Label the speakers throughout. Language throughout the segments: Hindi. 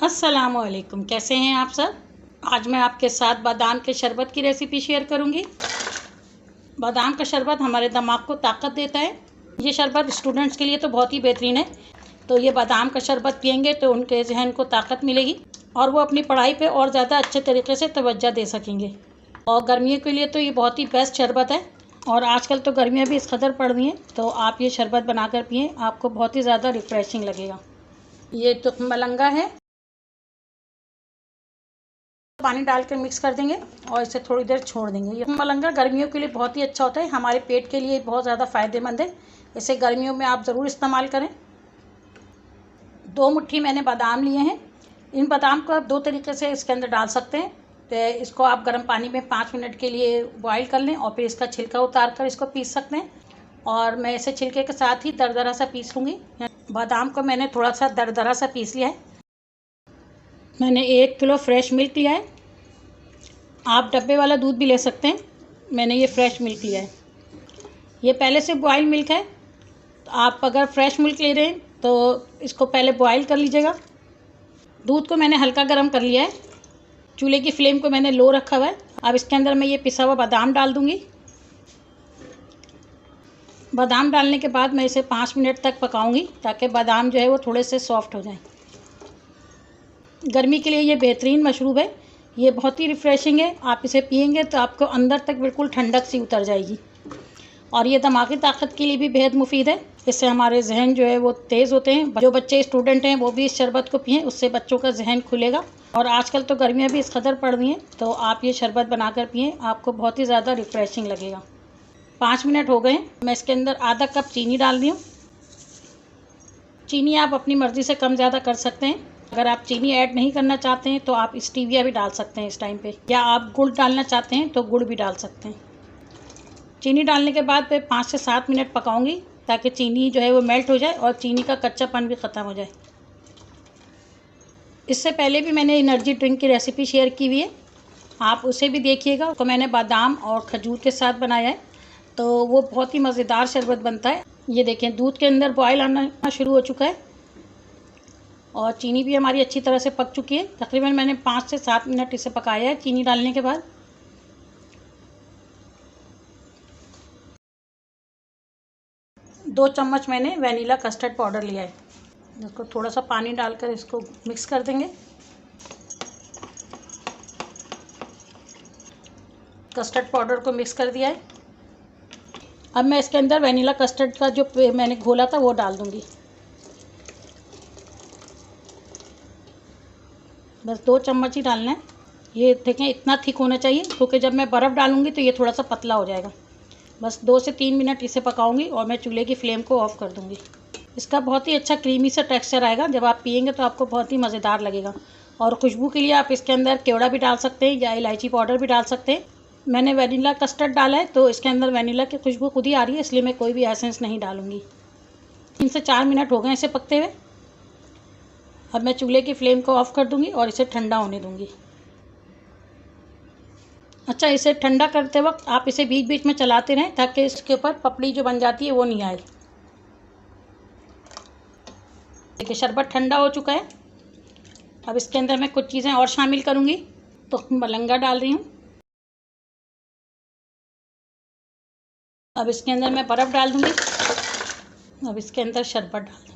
Speaker 1: अस्सलामुअलैकुम, कैसे हैं आप सब। आज मैं आपके साथ बादाम के शरबत की रेसिपी शेयर करूंगी। बादाम का शरबत हमारे दिमाग को ताकत देता है। ये शरबत स्टूडेंट्स के लिए तो बहुत ही बेहतरीन है। तो ये बादाम का शरबत पियेंगे तो उनके जहन को ताकत मिलेगी और वो अपनी पढ़ाई पे और ज़्यादा अच्छे तरीके से तवज्जो दे सकेंगे। और गर्मियों के लिए तो ये बहुत ही बेस्ट शरबत है। और आजकल तो गर्मियाँ भी इस कदर पड़ रही हैं, तो आप ये शरबत बना कर पिएँ, आपको बहुत ही ज़्यादा रिफ़्रेशिंग लगेगा। ये तो मलंगा है, पानी डालकर मिक्स कर देंगे और इसे थोड़ी देर छोड़ देंगे। ये मलंगा गर्मियों के लिए बहुत ही अच्छा होता है, हमारे पेट के लिए बहुत ज़्यादा फ़ायदेमंद है। इसे गर्मियों में आप ज़रूर इस्तेमाल करें। 2 मुट्ठी मैंने बादाम लिए हैं। इन बादाम को आप 2 तरीके से इसके अंदर डाल सकते हैं। तो इसको आप गर्म पानी में 5 मिनट के लिए बॉईल कर लें और फिर इसका छिलका उतार कर इसको पीस सकते हैं। और मैं इसे छिलके के साथ ही दरदरा सा पीस लूँगी। बादाम को मैंने थोड़ा सा दरदरा सा पीस लिया है। मैंने 1 किलो फ्रेश मिल्क लिया है। आप डब्बे वाला दूध भी ले सकते हैं, मैंने ये फ्रेश मिल्क लिया है। ये पहले से बॉयल मिल्क है। तो आप अगर फ्रेश मिल्क ले रहे हैं तो इसको पहले बॉयल कर लीजिएगा। दूध को मैंने हल्का गर्म कर लिया है। चूल्हे की फ्लेम को मैंने लो रखा हुआ है। अब इसके अंदर मैं ये पिसा हुआ बादाम डाल दूँगी। बादाम डालने के बाद मैं इसे 5 मिनट तक पकाऊंगी ताकि बादाम जो है वो थोड़े से सॉफ्ट हो जाएं। गर्मी के लिए ये बेहतरीन मशरूब है। ये बहुत ही रिफ़्रेशिंग है। आप इसे पिएंगे तो आपको अंदर तक बिल्कुल ठंडक सी उतर जाएगी। और ये दिमागी ताकत के लिए भी बेहद मुफीद है। इससे हमारे जहन जो है वो तेज़ होते हैं। जो बच्चे स्टूडेंट हैं वो भी इस शरबत को पिएं, उससे बच्चों का जहन खुलेगा। और आजकल तो गर्मियाँ भी इस कदर पड़ रही हैं, तो आप ये शरबत बना कर पिएँ, आपको बहुत ही ज़्यादा रिफ़्रेशिंग लगेगा। 5 मिनट हो गए। मैं इसके अंदर आधा कप चीनी डाल दी हूँ। चीनी आप अपनी मर्ज़ी से कम ज़्यादा कर सकते हैं। अगर आप चीनी ऐड नहीं करना चाहते हैं तो आप स्टीविया भी डाल सकते हैं इस टाइम पे, या आप गुड़ डालना चाहते हैं तो गुड़ भी डाल सकते हैं। चीनी डालने के बाद मैं 5 से 7 मिनट पकाऊंगी ताकि चीनी जो है वो मेल्ट हो जाए और चीनी का कच्चापन भी ख़त्म हो जाए। इससे पहले भी मैंने एनर्जी ड्रिंक की रेसिपी शेयर की हुई है, आप उसे भी देखिएगा। तो मैंने बादाम और खजूर के साथ बनाया है, तो वो बहुत ही मज़ेदार शरबत बनता है। ये देखें, दूध के अंदर बॉयल आना शुरू हो चुका है और चीनी भी हमारी अच्छी तरह से पक चुकी है। तकरीबन मैंने 5 से 7 मिनट इसे पकाया है चीनी डालने के बाद। दो चम्मच मैंने वनीला कस्टर्ड पाउडर लिया है। इसको थोड़ा सा पानी डालकर इसको मिक्स कर देंगे। कस्टर्ड पाउडर को मिक्स कर दिया है। अब मैं इसके अंदर वनीला कस्टर्ड का जो मैंने घोला था वो डाल दूँगी। बस 2 चम्मच ही डालना है। ये देखें, इतना थिक होना चाहिए, क्योंकि जब मैं बर्फ़ डालूँगी तो ये थोड़ा सा पतला हो जाएगा। बस 2 से 3 मिनट इसे पकाऊंगी और मैं चूल्हे की फ्लेम को ऑफ़ कर दूँगी। इसका बहुत ही अच्छा क्रीमी सा टेक्सचर आएगा। जब आप पिएंगे तो आपको बहुत ही मज़ेदार लगेगा। और खुशबू के लिए आप इसके अंदर केवड़ा भी डाल सकते हैं या इलायची पाउडर भी डाल सकते हैं। मैंने वनीला कस्टर्ड डाला है तो इसके अंदर वनीला की खुशबू खुद ही आ रही है, इसलिए मैं कोई भी एसेंस नहीं डालूँगी। 3 से 4 मिनट हो गए इसे पकते हुए। अब मैं चूल्हे की फ्लेम को ऑफ़ कर दूँगी और इसे ठंडा होने दूँगी। अच्छा, इसे ठंडा करते वक्त आप इसे बीच बीच में चलाते रहें ताकि इसके ऊपर पपड़ी जो बन जाती है वो नहीं आए। देखिए, शरबत ठंडा हो चुका है। अब इसके अंदर मैं कुछ चीज़ें और शामिल करूँगी। तो मलंगा डाल रही हूँ। अब इसके अंदर मैं बर्फ़ डाल दूँगी। अब इसके अंदर शरबत डाल दूँगी।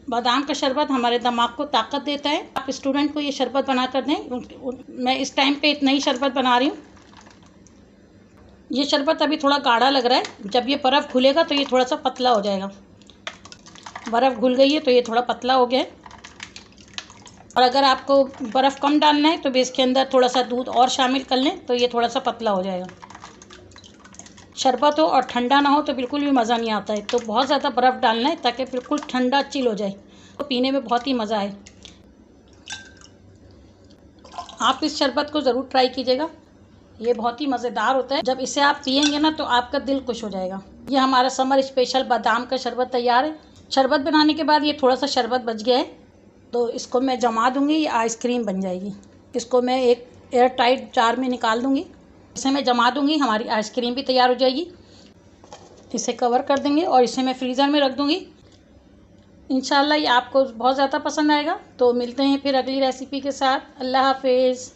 Speaker 1: बादाम का शरबत हमारे दिमाग को ताकत देता है। आप स्टूडेंट को ये शरबत बना कर दें। मैं इस टाइम पे इतना ही शरबत बना रही हूँ। ये शरबत अभी थोड़ा गाढ़ा लग रहा है, जब ये बर्फ़ घुलेगा तो ये थोड़ा सा पतला हो जाएगा। बर्फ़ घुल गई है तो ये थोड़ा पतला हो गया है। और अगर आपको बर्फ़ कम डालना है तो भी इसके अंदर थोड़ा सा दूध और शामिल कर लें तो ये थोड़ा सा पतला हो जाएगा। शरबत हो और ठंडा ना हो तो बिल्कुल भी मज़ा नहीं आता है। तो बहुत ज़्यादा बर्फ़ डालना है ताकि बिल्कुल ठंडा चिल हो जाए, तो पीने में बहुत ही मज़ा आए। आप इस शरबत को ज़रूर ट्राई कीजिएगा, ये बहुत ही मज़ेदार होता है। जब इसे आप पिएंगे ना तो आपका दिल खुश हो जाएगा। ये हमारा समर स्पेशल बादाम का शरबत तैयार है। शरबत बनाने के बाद ये थोड़ा सा शरबत बच गया है, तो इसको मैं जमा दूँगी, ये आइसक्रीम बन जाएगी। इसको मैं एक एयर टाइट जार में निकाल दूँगी। इसे मैं जमा दूँगी, हमारी आइसक्रीम भी तैयार हो जाएगी। इसे कवर कर देंगे और इसे मैं फ्रीज़र में रख दूँगी। इंशाल्लाह ये आपको बहुत ज़्यादा पसंद आएगा। तो मिलते हैं फिर अगली रेसिपी के साथ। अल्लाह हाफिज़।